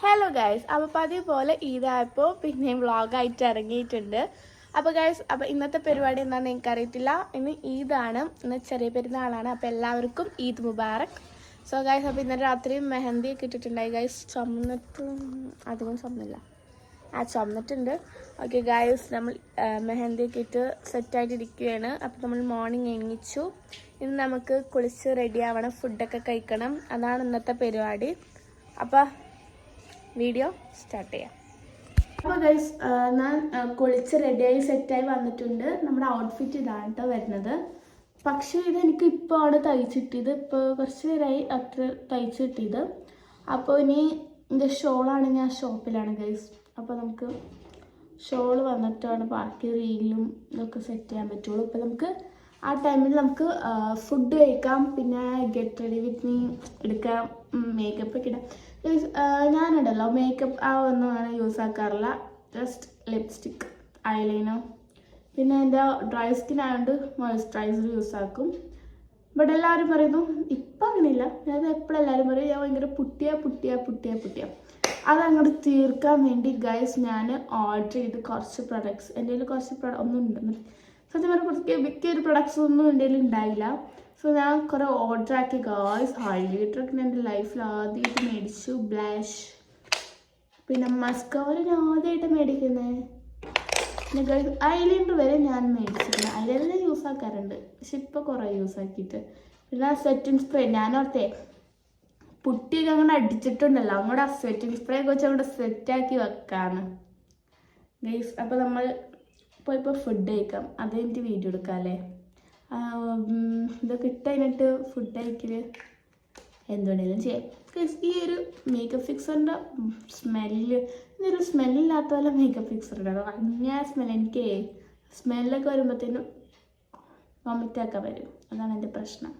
Hello guys, അപ്പോൾ പതിവ് പോലെ ഈദായപ്പോൾ പിന്നെയും വ്ളോഗായിട്ട് ഇറങ്ങിയിട്ടുണ്ട്. അപ്പോൾ ഗൈസ്, അപ്പോൾ ഇന്നത്തെ പരിപാടി എന്താണെന്ന് എനിക്കറിയത്തില്ല. ഇന്ന് ഈദാണ്, ഇന്ന് ചെറിയ പെരുന്നാളാണ്. അപ്പോൾ എല്ലാവർക്കും ഈദ് മുബാറക്. സോ ഗൈസ്, അപ്പോൾ ഇന്നലെ രാത്രി മെഹന്തി ഒക്കെ ഇട്ടിട്ടുണ്ടായി ഗൈസ്. അധികം ചുമന്നിട്ടുണ്ട്. ഓക്കെ ഗൈസ്, നമ്മൾ മെഹന്തി ഒക്കെ ഇട്ട് സെറ്റായിട്ടിരിക്കുകയാണ്. അപ്പോൾ നമ്മൾ മോർണിംഗ് എണീച്ചു. ഇന്ന് നമുക്ക് കുളിച്ച് റെഡി ആവണം, ഫുഡൊക്കെ കഴിക്കണം. അതാണ് ഇന്നത്തെ പരിപാടി. അപ്പോൾ വീഡിയോ സ്റ്റാർട്ട് ചെയ്യാം. അപ്പോൾ ഗൈസ്, ഞാൻ കുളിച്ച് റെഡിയായി സെറ്റായി വന്നിട്ടുണ്ട്. നമ്മുടെ ഔട്ട്ഫിറ്റ് ഇതാണ് കേട്ടോ വരുന്നത്. പക്ഷേ ഇതെനിക്ക് ഇപ്പോൾ ആണ് തയ്ച്ചിട്ടിയത്. ഇപ്പോൾ കുറച്ച് നേരമായി അത്ര തയ്ച്ച് കിട്ടിയത്. അപ്പോൾ ഇനി എൻ്റെ ഷോളാണ്, ഞാൻ ഷോപ്പിലാണ് ഗൈസ്. അപ്പോൾ നമുക്ക് ഷോൾ വന്നിട്ടാണ് ബാക്കി റീലും ഇതൊക്കെ സെറ്റ് ചെയ്യാൻ പറ്റുള്ളൂ. അപ്പോൾ നമുക്ക് ആ ടൈമിൽ നമുക്ക് ഫുഡ് കഴിക്കാം, പിന്നെ ഗെറ്റ് റെഡി വിത്ത് മീ എടുക്കാം, മേക്കപ്പ് ഒക്കെ ഇടാം. ഞാനുണ്ടല്ലോ മേക്കപ്പ് ഒന്നും അങ്ങനെ യൂസ് ആക്കാറില്ല. ജസ്റ്റ് ലിപ്സ്റ്റിക്, ഐലൈനർ, പിന്നെ എൻ്റെ ഡ്രൈ സ്കിൻ ആയതുകൊണ്ട് മോയ്സ്ചറൈസർ യൂസ് ആക്കും. ബട്ട് എല്ലാവരും പറയുന്നു ഇപ്പം അങ്ങനെയില്ല. ഞാൻ എപ്പോഴും എല്ലാവരും പറയും ഞാൻ ഭയങ്കര പുട്ടിയ. അതങ്ങോട്ട് തീർക്കാൻ വേണ്ടി ഗൈസ് ഞാൻ ഓർഡർ ചെയ്ത് കുറച്ച് പ്രൊഡക്ട്സ്, എൻ്റെ കയ്യിൽ കുറച്ച് ഒന്നും ഉണ്ട്. സത്യം പറഞ്ഞാൽ മിക്കൊരു പ്രൊഡക്ട്സ് ഒന്നും എൻ്റെ കയ്യിൽ ഉണ്ടായില്ല. സോ ഞാൻ കുറേ ഓർഡർ ആക്കി ഗൈസ്. ഹൈലൈറ്ററൊക്കെ ഞാൻ എൻ്റെ ലൈഫിൽ ആദ്യമായിട്ട് മേടിച്ചു. ബ്ലാഷ്, പിന്നെ മസ്കാര ഞാൻ ആദ്യമായിട്ട് മേടിക്കുന്നത്. പിന്നെ ഗൈസ് ഐലൈനർ വരെ ഞാൻ മേടിച്ചിട്ടുണ്ട്. ഐലൈനർ ഞാൻ യൂസ് ആക്കാറുണ്ട്, പക്ഷെ ഇപ്പോൾ കുറേ യൂസ് ആക്കിയിട്ട്. പിന്നെ സെറ്റിംഗ് സ്പ്രേ ഞാനോർത്തേ പുട്ടിയൊക്കെ അങ്ങനെ അടിച്ചിട്ടുണ്ടല്ലോ, അങ്ങോട്ട് ആ സെറ്റിംഗ് സ്പ്രേ ഒക്കെ വെച്ച് അങ്ങോട്ട് സെറ്റാക്കി വെക്കാന്ന് ഗൈസ്. അപ്പോൾ നമ്മൾ ഇപ്പോൾ ഫുഡ് കഴിക്കാം, അത് എനിക്ക് വീഡിയോ എടുക്കാം അല്ലേ. ഇതൊക്കെ ഇട്ട് കഴിഞ്ഞിട്ട് ഫുഡ് കഴിക്കൽ എന്തുകൊണ്ടെങ്കിലും ചെയ്യാം. ഈ ഒരു മേക്കപ്പ് ഫിക്സറിൻ്റെ സ്മെല്ല്, ഇതൊരു സ്മെല്ലില്ലാത്ത പോലെ മേക്കപ്പ് ഫിക്സർ ഉണ്ടോ, അങ്ങനെ സ്മെൽ. എനിക്ക് സ്മെല്ലൊക്കെ വരുമ്പോഴത്തേനും വൊമിറ്റാക്കാൻ വരും, അതാണ് എൻ്റെ പ്രശ്നം.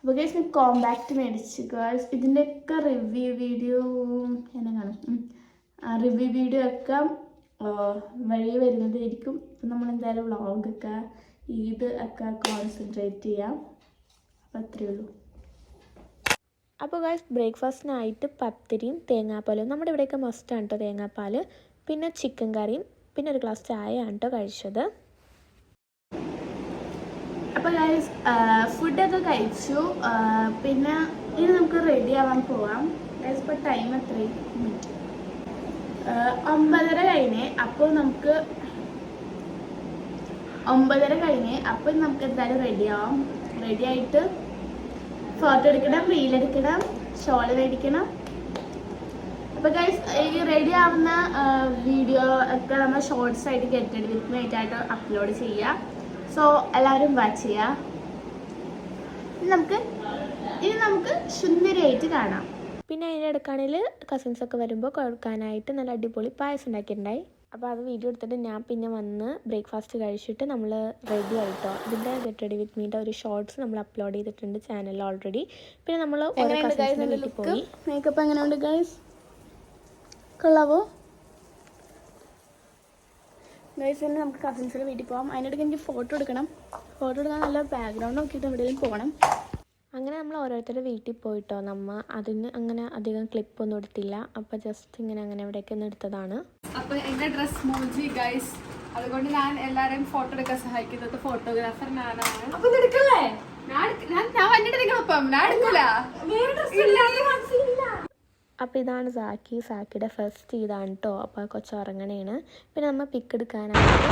അപ്പോൾ ഗൈസ് ഞാൻ കോമ്പാക്റ്റ് മേടിച്ചു ഗൈസ്. ഇതിൻ്റെയൊക്കെ റിവ്യൂ വീഡിയോ എന്നെ കാണും, റിവ്യൂ വീഡിയോ ഒക്കെ വഴി വരുന്നതായിരിക്കും. ഇപ്പം നമ്മളെന്തായാലും വ്ളോഗൊക്കെ ഈദ് ഒക്കെ കോൺസെൻട്രേറ്റ് ചെയ്യാം. അപ്പോൾ അത്രയേ ഉള്ളൂ. അപ്പോൾ ഗൈസ് ബ്രേക്ക്ഫാസ്റ്റിനായിട്ട് പത്തിരിയും തേങ്ങാപ്പാലും, നമ്മുടെ ഇവിടെയൊക്കെ മസ്റ്റാണ് കേട്ടോ തേങ്ങാപ്പാൽ, പിന്നെ ചിക്കൻ കറിയും, പിന്നെ ഒരു ഗ്ലാസ് ചായയാണ് കേട്ടോ കഴിച്ചത്. അപ്പോൾ ഗൈസ് ഫുഡൊക്കെ കഴിച്ചു. പിന്നെ ഇനി നമുക്ക് റെഡി ആവാൻ പോവാം ഗൈസ്. ഇപ്പോൾ ടൈം എത്രയും 9:30 കഴിഞ്ഞ്. അപ്പോൾ നമുക്ക് 9:30 കഴിഞ്ഞ്. അപ്പോൾ നമുക്ക് എന്തായാലും റെഡി ആവാം. റെഡി ആയിട്ട് ഫോട്ടോ എടുക്കണം, റീലെടുക്കണം, ഷോൾ മേടിക്കണം. അപ്പോൾ ഗൈസ് ഈ റെഡി ആവുന്ന വീഡിയോ ഒക്കെ നമ്മൾ ഷോർട്സ് ആയിട്ട് ഗെറ്റ് റെഡി വിത്ത് മീ ആയിട്ട് അപ്ലോഡ് ചെയ്യുക. സോ എല്ലാവരും വാച്ച് ചെയ്യുക. ഇനി നമുക്ക് സുന്ദരിയായിട്ട് കാണാം. പിന്നെ അതിൻ്റെ ഇടക്കാണെങ്കിൽ കസിൻസൊക്കെ വരുമ്പോൾ കൊടുക്കാനായിട്ട് നല്ല അടിപൊളി പായസം ഉണ്ടാക്കിയിട്ടുണ്ടായി. അപ്പോൾ അത് വീഡിയോ എടുത്തിട്ട് ഞാൻ പിന്നെ വന്ന് ബ്രേക്ക്ഫാസ്റ്റ് കഴിച്ചിട്ട് നമ്മൾ റെഡി ആയിട്ടോ. ഇതിൻ്റെ ഗെറ്റ് റെഡി വിത്ത് മീൻ്റെ ഒരു ഷോർട്സ് നമ്മൾ അപ്ലോഡ് ചെയ്തിട്ടുണ്ട് ചാനലിൽ ഓൾറെഡി. പിന്നെ നമ്മൾ വീട്ടിൽ പോയി. മേക്കപ്പ് എങ്ങനെയുണ്ട് ഗൈസ്, കൊള്ളാവോ ഗൈസ്? തന്നെ നമുക്ക് കസിൻസിൻ്റെ വീട്ടിൽ പോകാം. അതിനിടയ്ക്ക് എനിക്ക് ഫോട്ടോ എടുക്കാൻ നല്ല ബാക്ക്ഗ്രൗണ്ട് നോക്കിയിട്ട് എവിടെയെങ്കിലും പോകണം. അങ്ങനെ നമ്മൾ ഓരോരുത്തരുടെ വീട്ടിൽ പോയിട്ടോ. നമ്മൾ അതിന് അങ്ങനെ അധികം ക്ലിപ്പൊന്നും എടുത്തില്ല. അപ്പോൾ ജസ്റ്റ് ഇങ്ങനെ അങ്ങനെ എവിടെയൊക്കെ ഒന്ന് എടുത്തതാണ്. അപ്പോൾ എൻ്റെ ഡ്രസ് മോജി ഗൈസ്, അതുകൊണ്ട് ഞാൻ എല്ലാവരെയും ഫോട്ടോ എടുക്കാൻ സഹായിക്കുന്നത് ഫോട്ടോഗ്രാഫർ ഞാനാണ്. അപ്പോൾ ഇതെടുക്കല്ലേ? ഞാൻ വന്നിട്ട് ഞാൻ എടുക്കൂല. അപ്പോൾ ഇതാണ് സാക്കിയുടെ ഫസ്റ്റ് ഇതാണ് കേട്ടോ. അപ്പോൾ കൊച്ചു ഉറങ്ങണേണ്. പിന്നെ നമ്മൾ പിക്ക് എടുക്കാനായിട്ട്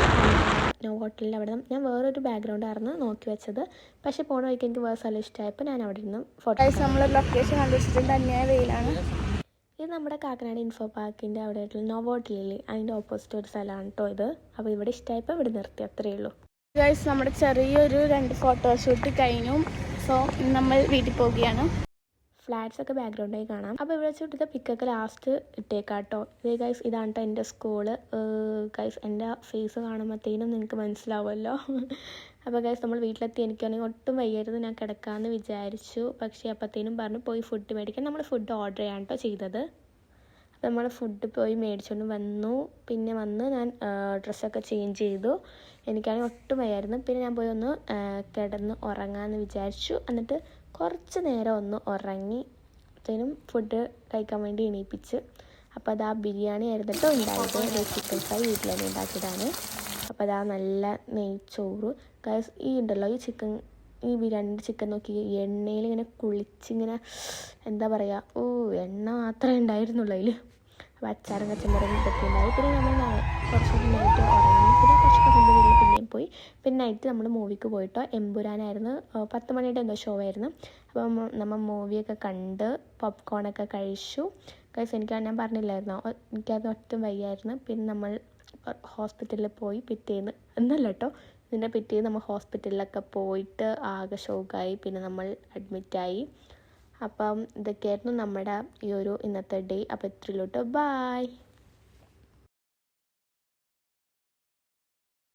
ഹോട്ടലിൽ അവിടെ ഞാൻ വേറൊരു ബാക്ക്ഗ്രൗണ്ട് ആയിരുന്നു നോക്കി വെച്ചത്. പക്ഷേ പോണ വഴിക്ക് എനിക്ക് വേറെ സ്ഥലം ഇഷ്ടമായപ്പോൾ ഞാൻ അവിടെ നിന്ന് ഫോട്ടോ. നമ്മൾ ലൊക്കേഷൻ കണ്ടുവച്ചിട്ടുണ്ട്, അന്യായ വെയിലാണ്. ഇത് നമ്മുടെ കാക്കനാട് ഇൻഫോ പാർക്കിൻ്റെ അവിടെ ആയിട്ടുള്ള നോവോട്ടിലില്ലേ, അതിൻ്റെ ഓപ്പോസിറ്റ് ഒരു സ്ഥലമാണ് കേട്ടോ ഇത്. അപ്പോൾ ഇവിടെ ഇഷ്ടമായപ്പോൾ ഇവിടെ നിർത്തി, അത്രയേ ഉള്ളൂ ഗൈസ്. നമ്മുടെ ചെറിയൊരു 2 ഫോട്ടോഷൂട്ട് കഴിഞ്ഞു. സോ നമ്മൾ വീട്ടിൽ പോവുകയാണ്. ഫ്ലാറ്റ്സ് ഒക്കെ ബാക്ക്ഗ്രൗണ്ടായി കാണാം. അപ്പോൾ ഇവിടെ വെച്ചിട്ട് പിക്കൊക്കെ ലാസ്റ്റ് ഇട്ടേക്കാം കേട്ടോ. ഇത് ഗൈസ് ഇതാണ് കേട്ടോ എൻ്റെ സ്കൂള്. ഗൈസ് എൻ്റെ ഫേസ് കാണുമ്പോഴത്തേനും നിങ്ങൾക്ക് മനസ്സിലാവുമല്ലോ. അപ്പോൾ ഗൈസ് നമ്മൾ വീട്ടിലെത്തി. എനിക്കാണെങ്കിൽ ഒട്ടും വയ്യായിരുന്നു, ഞാൻ കിടക്കാമെന്ന് വിചാരിച്ചു. പക്ഷേ അപ്പോഴത്തേനും പറഞ്ഞു പോയി ഫുഡ് മേടിക്കാൻ. നമ്മൾ ഫുഡ് ഓർഡർ ചെയ്യാൻ കേട്ടോ ചെയ്തത്. അപ്പോൾ നമ്മൾ ഫുഡ് പോയി മേടിച്ചുകൊണ്ട് വന്നു. പിന്നെ വന്ന് ഞാൻ ഡ്രസ്സൊക്കെ ചേഞ്ച് ചെയ്തു. എനിക്കാണെങ്കിൽ ഒട്ടും വയ്യായിരുന്നു. പിന്നെ ഞാൻ പോയി ഒന്ന് കിടന്ന് ഉറങ്ങാമെന്ന് വിചാരിച്ചു. എന്നിട്ട് കുറച്ച് നേരം ഒന്ന് ഉറങ്ങി. അപ്പോഴത്തേനും ഫുഡ് കഴിക്കാൻ വേണ്ടി എണീപ്പിച്ച്. അപ്പോൾ അതാ ബിരിയാണി ആയിരുന്നു കേട്ടോ ഉണ്ടായത്. ചിക്കൻ ഫ്രൈ വീട്ടിൽ തന്നെ ഉണ്ടാക്കിയതാണ്. അപ്പോൾ അതാ നല്ല നെയ്ച്ചോറ് ഗൈസ്. ഈ ഉണ്ടല്ലോ ഈ ബിരിയാണിൻ്റെ ചിക്കൻ നോക്കി എണ്ണയിൽ ഇങ്ങനെ കുളിച്ചിങ്ങനെ എന്താ പറയുക, എണ്ണ മാത്രമേ ഉണ്ടായിരുന്നുള്ളൂ അതിൽ. അപ്പോൾ അച്ചാറും കച്ചമ്പറും ഇതൊക്കെ ഉണ്ടായി. പിന്നെ നമ്മൾ കുറച്ചുകൂടി നൈറ്റ് ഉറങ്ങി. പിന്നെ കുറച്ചൊക്കെ വീട്ടിൽ പിന്നെയും പോയി. പിന്നെ നൈറ്റ് നമ്മൾ മൂവിക്ക് പോയിട്ടോ. എമ്പുരാനായിരുന്നു, 10 മണിയുടെ എന്തോ ഷോ ആയിരുന്നു. അപ്പം നമ്മൾ മൂവിയൊക്കെ കണ്ട് പോപ്കോണൊക്കെ കഴിച്ചു ഗൈസ്. ഞാൻ പറഞ്ഞില്ലായിരുന്നോ, എനിക്കത് ഒട്ടും വയ്യായിരുന്നു. പിന്നെ നമ്മൾ ഹോസ്പിറ്റലിൽ പോയി പിറ്റേന്ന് എന്നല്ല കേട്ടോ, ഇതിൻ്റെ പിറ്റേന്ന് നമ്മൾ ഹോസ്പിറ്റലിലൊക്കെ പോയിട്ട് ആകെ ഷോക്കായി. പിന്നെ നമ്മൾ അഡ്മിറ്റായി. അപ്പം ഇതൊക്കെയായിരുന്നു നമ്മുടെ ഈ ഒരു ഇന്നത്തെ ഡേ. അപ്പോൾ ഇത്രയിലോട്ട് ബായ്.